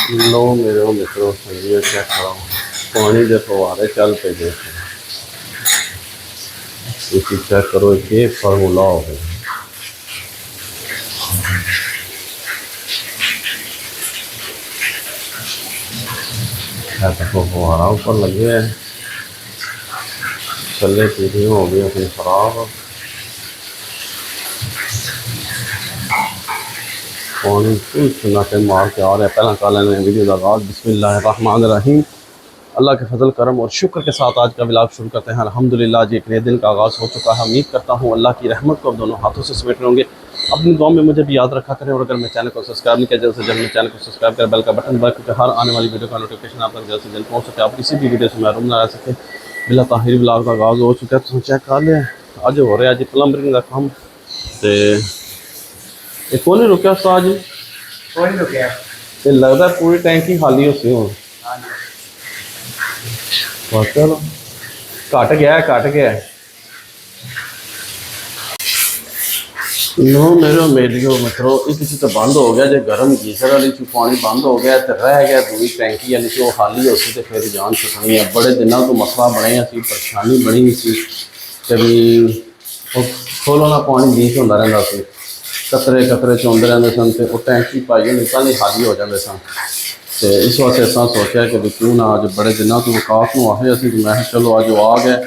लो मेरे मित्रों संगी चेक करो पानी के फवारे चल पे देखो इसी चेक करो ये फार्मूला हो गया तो फवारा ऊपर लगे है चले सीढ़ियाँ हो गई अपनी खराब पानी फुल नाटे मार के आ रहा है। पहला काला ने वीडियो का आगाज़ बिस्मिल्लाहिर्रहमानिर्रहीम अल्लाह के फजल करम और शुक्र के साथ आज का व्लॉग शुरू करते हैं। अल्हम्दुलिल्लाह जी एक नए दिन का आगाज़ हो चुका है। उम्मीद करता हूँ अल्लाह की रहमत को अब दोनों हाथों से समेट होंगे। अपनी दुआ में मुझे भी याद रखा करें और अगर मैं चैनल को सब्सक्राइब नहीं किया जल्द से जल्द मेरे चैनल को सब्सक्राइब करें, बेल का बटन दबाएं क्योंकि हर आने वाली वीडियो का नोटिफिकेशन आप तक जल्द से जल्द पहुँच सके, आप किसी भी वीडियो से महरूम ना रह सके। बिला ताहिर व्लॉग का आगाज़ हो चुका है तो चेक कर लें। अज हो रहा है अज प्लंबरिंग का काम तो कौन नहीं रुकया उस्ताद जी कोई नहीं रुकया ते लगता पूरी टैंकी खाली हो सी हूँ चलो घट गया नो मेरे मेरियो मित्रों एक चीज़ तो बंद हो गया जो गर्म गीजर वाली चू पानी बंद हो गया तो रह गया दूरी टैंकी वाली चो खाली हो सी तो फिर जान छुटनी है। बड़े दिनों तो मसला बने सी परेशानी बनी सी कभी खोलो पानी लीक होता रहा सी कतरे कतरे चौंदे रहते सन तो वो टैंकी पाई निकल नहीं खाली हो जाते सन तो इस वास्ते असा सोचा कि भी क्यों ना अज बड़े दिनों तो विकास में आए असी तो मैं चलो अज आ गए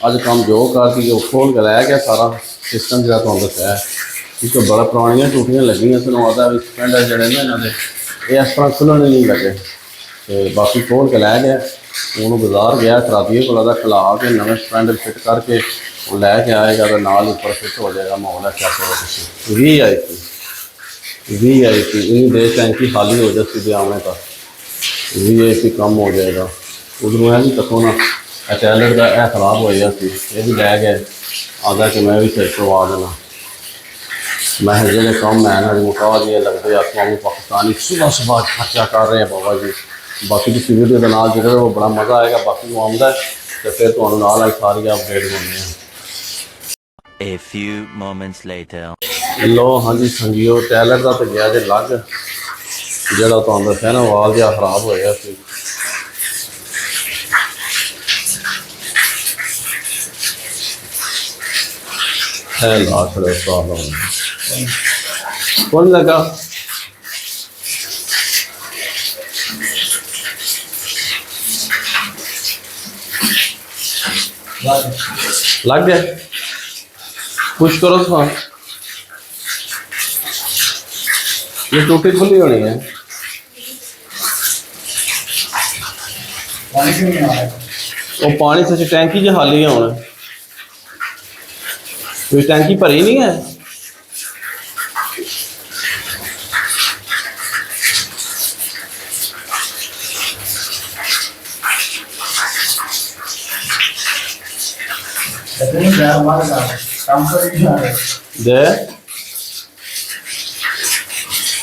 अज काम जो कर दी खोल के लै गया सारा सिस्टम जो तुम दसाया क्योंकि बड़ा पुरानिया टूटियाँ लगियाँ सन आता भी पिंड जड़े ना इन्होंने ये इस तरह खुलने नहीं लगे तो बाकी खोल के लै गया हूँ बाजार गया खराबिए को खिला के नवे स्टैंड फिट करके लैके आएगा तो नाल ऊपर फिट हो जाएगा माहौल है। क्या करो भी आई थी इन्हीं देर टैंकी खाली हो जाती भी आने का भी आई कम हो जाएगा उधरों है भी तको ना टैलेट का यह खराब हो गया ये भी लै गए आधा कि मैं भी सही करवा देना मैं जो कम है ना मुका जी लगते आप पाकिस्तानी सुबह सुबह खर्चा कर रहे हैं बाबा जी। बाकी किसी वीडियो के नाल जुड़े वो बड़ा मज़ा आएगा बाकी वो आंदा तो फिर तो नाल सारी अपडेट होनी है। A few moments later. लो हाँ जी संगियो टैलेट का तो गया जो लग जोड़ा तो दसिया ना वाल जहा खराब होया सी ला छड़े कौन लगा लग गया पुश करो तो ये टूटी खुली होनी है वो पानी से टैंकी जो खाली है हूँ कोई टैंकी भरी नहीं है दे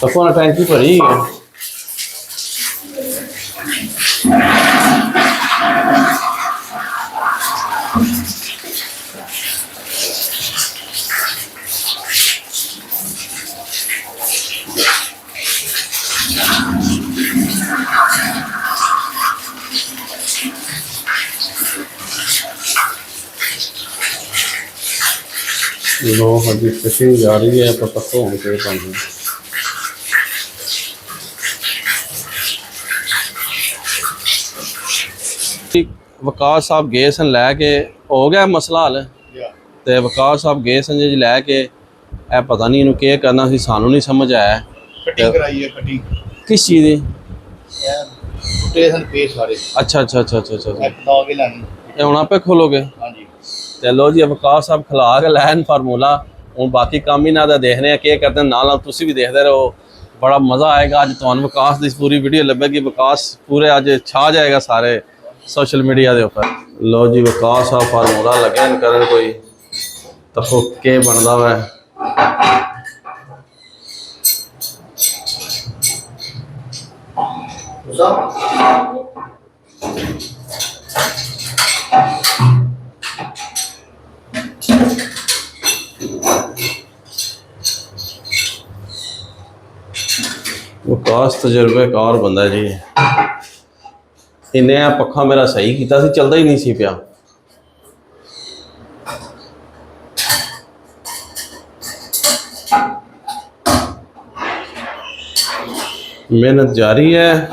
तो ना टैंकी भरी है लो हजी फिटिंग जा रही है पर तक होनी चाहिए पानी वकास साहब गए सन लैके हो गया मसला हल तो वकास साहब गए सन जी लैके पता नहीं इनू के करना सी सानू नहीं समझ आया किस चीज़ अच्छा अच्छा अच्छा अच्छा अच्छा हूँ आपे खोलोगे चलो जी वकास साहब खिला के लैन फार्मूला हूँ बाकी काम ही ना देख रहे हैं के करते हैं नाल तुसी भी देखते रहो बड़ा मज़ा आएगा अज तुहानू वकास की पूरी वीडियो लभेगी वकास पूरे अज छा जाएगा सारे सोशल मीडिया के उपर। लो जी वकास साहब फार्मूला लगे करन कोई तको के बनता वै वकास ਖਾਸ ਤਜਰਬੇਕਾਰ ਬੰਦਾ ਜੀ। ਇਹਨੇ ਆ ਪੱਖਾ ਮੇਰਾ ਸਹੀ ਕੀਤਾ ਸੀ, ਚੱਲਦਾ ਹੀ ਨਹੀਂ ਸੀ ਪਿਆ। ਮਿਹਨਤ ਜਾਰੀ ਹੈ।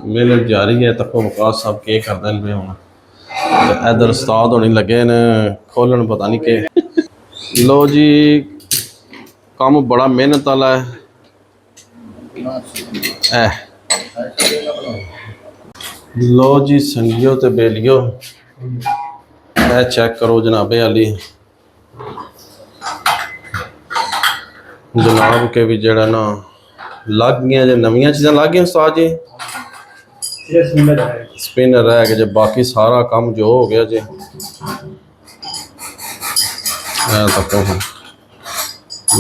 ਮਿਹਨਤ ਜਾਰੀ ਹੈ। ਤੱਕੋ ਵਕਾਸ ਸਾਹਿਬ ਕੀ ਕਰਦੇ ਨੇ ਹੁਣ। ਤੇ ਇਧਰ ਉਸਤਾਦ ਹੋਣੀ ਲੱਗੇ ਨੇ ਖੋਲਣ, ਪਤਾ ਨਹੀਂ ਕਿ। ਲੋ ਜੀ, ਕੰਮ ਬੜਾ ਮਿਹਨਤ ਵਾਲਾ ਹੈ। ਲੋ ਜੀ ਸੰਗਿਓ ਤੇ ਬੇਲੀਓ, ਇਹ ਚੈੱਕ ਕਰੋ ਜਨਾਬੇ ਵਾਲੀ। जनाब के भी जड़ा ना लग गया जो नवी चीज़ा लग गई उस्ताद जी, स्पिनर रह गया जो, बाकी सारा काम जो हो गया जी। तको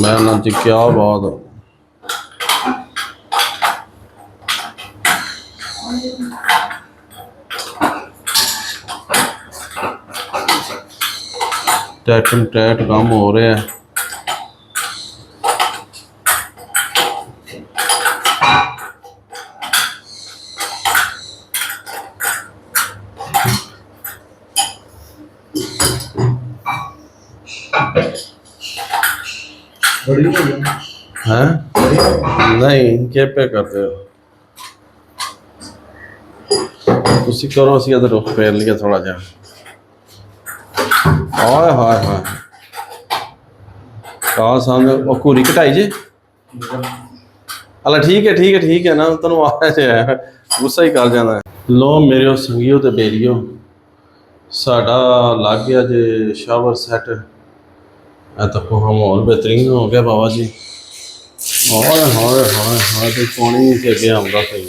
मैं ना जी क्या बात, टैट टैट काम हो रहा है। हैं नहीं के पे करते हो तुसी करो, असी अदर रुख फेर लिया थोड़ा जा। हाय हाय हाय कहा सामने वो घूरी कटाई जी। अला ठीक है ठीक है ठीक है ना, तेन आया गुस्सा ही कर जाना है। लो मेरे संगियो ते बेलियो, साडा लग गया जे शावर सैट। तक माहौल बेहतरीन हो गया बाबा जी। हाय हाय हाय हाय तो पानी के अगे आऊँगा सही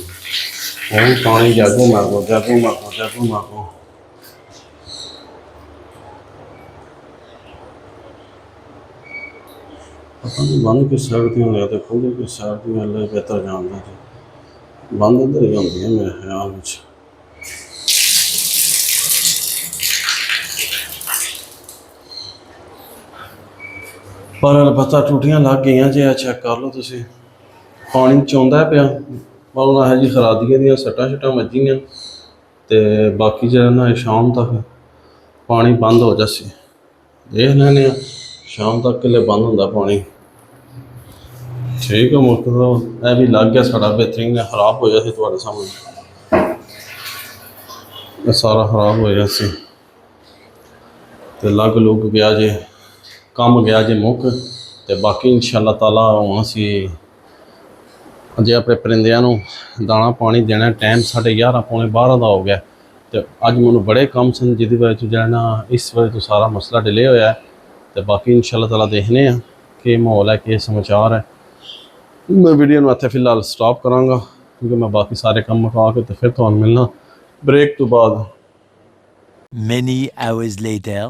हूँ, पानी जागो मागो जागो मागो जागो मागो। पता नहीं बंद किस साइड की होने तो खोलो किस साइड की गल बेहतर जानता जी। बंद इधर ही होती है मेरे ख्याल में। पर पता टूटियां लग गई जी। चेक कर लो तुसी, पानी चौंदा पिया मालूम है जी। खरादियाँ दी सट्टां शट्टां वजियां ते बाकी जो ना शाम तक पानी बंद हो जासी। देख लैने शाम तक के लिए बंद होंदा पानी। ठीक है मुल्क तो यह भी लग गया साड़ा बेहतरीन, खराब हो जाए थोड़े सामने सारा खराब हो जासी ते लग लुग गया जे, काम गया जे मुक। तो बाकी इंशाअल्लाह ताला हुण असी अजे अपने परिंदियां नूं दाना पानी देना। टाइम 11:30 पौने 12 का हो गया। तो अज मैनूं बड़े काम सन जिहदी वजह तो जो ना इस वजह तो सारा मसला डिले होया है। तो बाकी इंशाअल्लाह ताला देखने कि माहौल है, कि समाचार है। मैं वीडियो नूं इत्थे फिलहाल स्टॉप करांगा क्योंकि मैं बाकी सारे काम मुका के तो फिर तुहानूं मिलना ब्रेक तो बाद। Many hours later.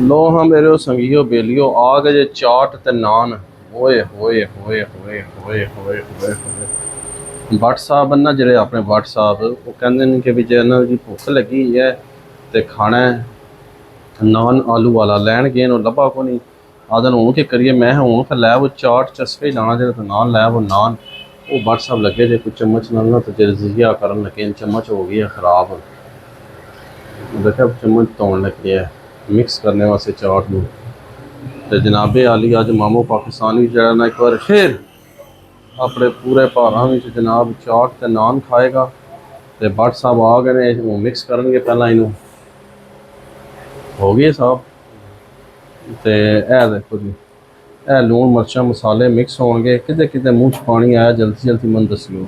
लो हाँ मेरे संगियो बेलियो, आ गए जे चाट ते नान। ओए होए होए होए होए होए होए होए। भट्ट साहब ना जेह्ड़े अपने भट्ट साहब वो कहंदे ने कि भी जे ना जी भुख लगी है ते खाना है नान आलू वाला लैन गए न लब्भा को नहीं। आदन हूँ कि करिए, मैं हूँ फिर लै वो चाट चस्के लाना जो तो नान लै वो नान। वो भट्ट साहब लगे जे कुछ चम्मच नाल ना तो जजिया करन लगे, चम्मच हो गई है ख़राब। देखा चम्मच तोड़न लगे है मिक्स करने वास्ते चाट में। तो जनाबे आली अज मामो पाकिस्तानी जरा ना एक बार फिर अपने पूरे भारां में जनाब चाट ते नान खाएगा। तो भट्ट साहब आ गए ने मिक्स करनगे पहला इनू हो गई साहब। तो यह देखो जी यह लून मिर्चा मसाले मिक्स होंगे। किते किते मूँह च पानी आया, जल्दी जल्दी मन दसियो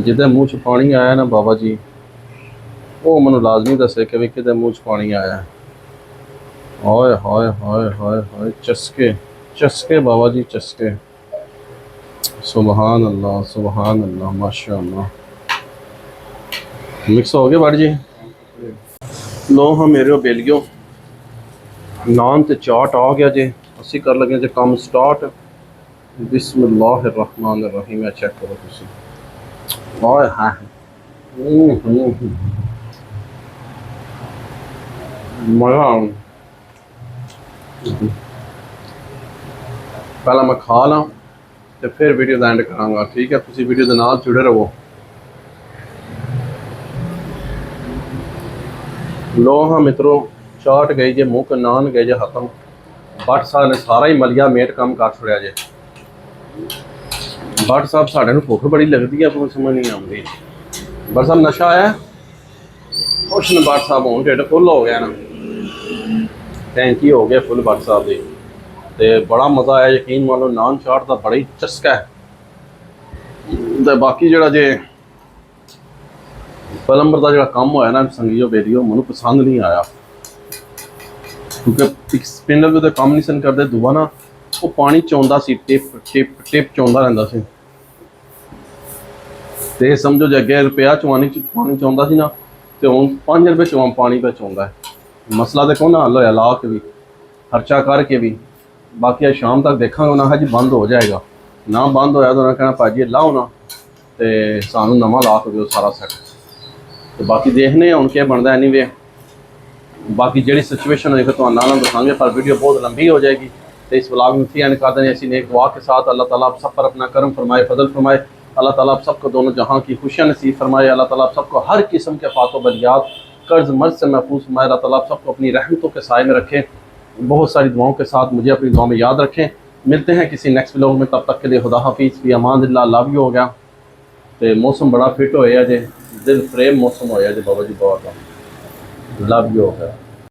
जिदे मूँह च पानी आया ना बाबा जी वो मैं लाजमी दसे कि भी किते मूँह च पानी आया। हाय हाय हाय हाय हाय चस्के चस्के बाबा जी चस्के। सुबहान अल्लाह माशाअल्लाह। मिक्स हो गए बड़ जी। लो हाँ मेरे बेलियो नान ते चाट आ गया जे। असी कर लगे जे काम स्टार्ट। बिस्मिल्लाहिर्रहमानिर्रहीम। चेक करो तुसी ओए हाँ मज़ा पहला मैं खा ला तो फिर वीडियो का एंड करांगा ठीक है तुसी वीडियो के नाल जुड़े रहो लो हाँ मित्रों चाट गई जे मुँह के नान गए जे खत्म भट्ट साहब ने सारा ही मलिया मेट काम कर छड़िया जे भट्ट साहब साढ़े भुख बड़ी लगती है कोई समझ नहीं आती भट्ट साहब नशा आया कुछ न भट्ट साहब हूँ ढिड फुल हो गया ना टैंकी हो गया फुल भट्ट साहब की ते बड़ा मज़ा आया यकीन मान लो नान चाट का बड़ा ही चस्का है ते बाकी जरा जे पलंबर का जो काम होया ना संगीओ बेलियो मैनू पसंद नहीं आया क्योंकि स्पिनर भी तो काम नहीं सन करते दूआ ना वो पानी चौंदा सी टिप टिप टिप चौंदा रहिंदा सी ते समझो जे अगे रुपया चवानी पानी चौंदा सी ना तो हुण 5 रुपये चवा पानी पे चौंदा है मसला तो कौन हल होया ला के भी खर्चा करके भी बाकी आज शाम तक देखा ना जी बंद हो जाएगा ना बंद होया तो उन्हें कहना भाजी लाओ ना तो सानू नवा ला के दो सारा सैट तो बाकी देखने हूँ क्या बनता एनी वे बाकी जी सिचुएशन होगी फिर तुम दसांगे पर वीडियो बहुत लंबी हो जाएगी तो इस व्लॉग में एंड कर दें ऐसी नेक दुआ के साथ अल्लाह ताला आप सब पर अपना करम फरमाए फजल फरमाए अल्लाह ताला आप सबको दोनों जहां की खुशियाँ नसीब फरमाए अल्लाह ताला आप सबको हर किस्म के फातो बलियात कर्ज मर्ज से महफूज फरमाए अल्लाह ताला आप सबको अपनी रहमतों के साए में रखें बहुत सारी दुआओं के साथ मुझे अपनी दुआ में याद रखें मिलते हैं किसी नेक्स्ट व्लॉग में तब तक के लिए खुदा हाफिज़ भी अमानिल्लाह लव यू हो गया तो मौसम बड़ा फिट होया जे दिल फ्रेम मौसम होया जे बाबा जी बहुत लव यू हो गया